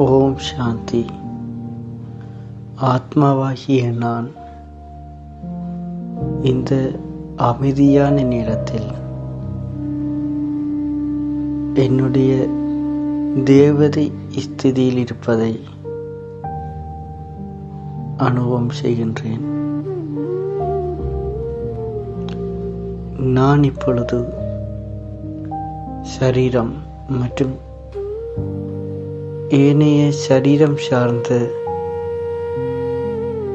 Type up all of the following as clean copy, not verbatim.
ஓம் சாந்தி. ஆத்மாவாகிய நான் இந்த அமைதியான நேரத்தில் என்னுடைய தேவதை ஸ்திதியில் இருப்பதை அனுபவம் செய்கின்றேன். நான் இப்பொழுது சரீரம் மற்றும் ஏனைய சரீரம் சார்ந்த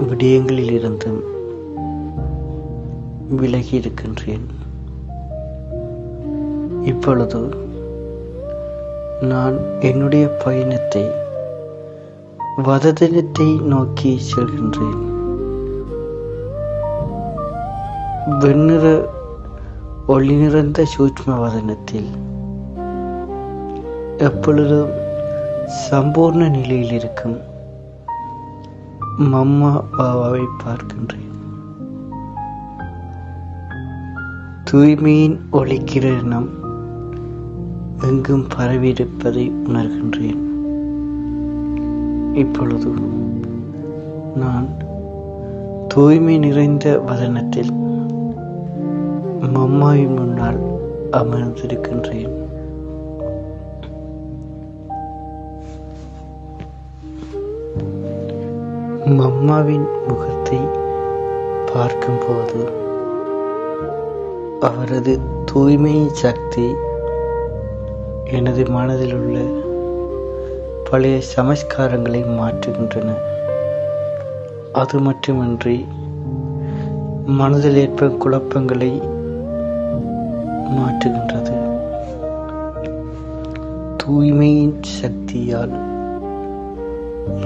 விடயங்களில் இருந்தும் விலகி இருக்கின்றேன். இப்பொழுது நான் என்னுடைய பயணத்தை வதனத்தை நோக்கி செல்கின்றேன். வெண்ணிற ஒளி நிறைந்த சூட்சும வதனத்தில் எப்பொழுதும் சம்பூர்ண நிலையில் இருக்கும் மம்மா பாபாவை பார்க்கின்றேன். தூய்மையின் ஒளிக்கிரணம் எங்கும் பரவியிருப்பதை உணர்கின்றேன். இப்பொழுது நான் தூய்மை நிறைந்த வதனத்தில் மம்மாவின் முன்னால் அமர்ந்திருக்கின்றேன். மம்மாவின் முகத்தை பார்க்கும்போது அவரது தூய்மையின் சக்தி எனது மனதில் உள்ள பழைய சமஸ்காரங்களை மாற்றுகின்றன. அது மட்டுமின்றி மனதில் ஏற்படும் குழப்பங்களை மாற்றுகின்றது. தூய்மையின் சக்தியால்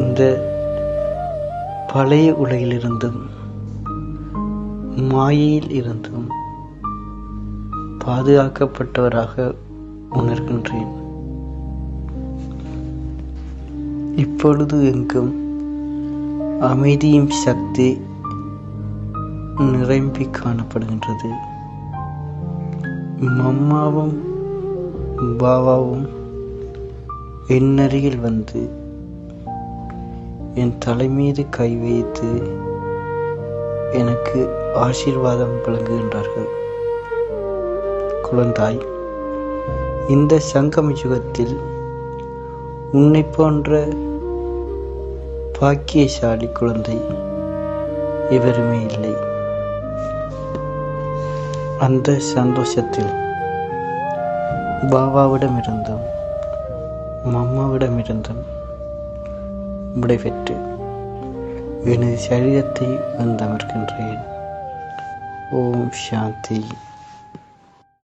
இந்த பழைய உலகிலிருந்தும் மாயையில் இருந்தும் பாதுகாக்கப்பட்டவராக உணர்கின்றேன். இப்பொழுது எங்கும் அமைதியும் சக்தி நிரம்பி காணப்படுகின்றது. மம்மாவும் பாபாவும் என் அருகில் வந்து என் தலை மீது கை வைத்து எனக்கு ஆசீர்வாதம் வழங்குகின்றார்கள். குழந்தாய், இந்த சங்கம யுகத்தில் உன்னை போன்ற பாக்கியசாலி குழந்தை எவருமே இல்லை. அந்த சந்தோஷத்தில் பாபாவிடமிருந்தும் மம்மாவிடமிருந்தும் விடைபெற்று எனது சரீரத்தை வந்தமர்கின்றேன். ஓம் சாந்தி.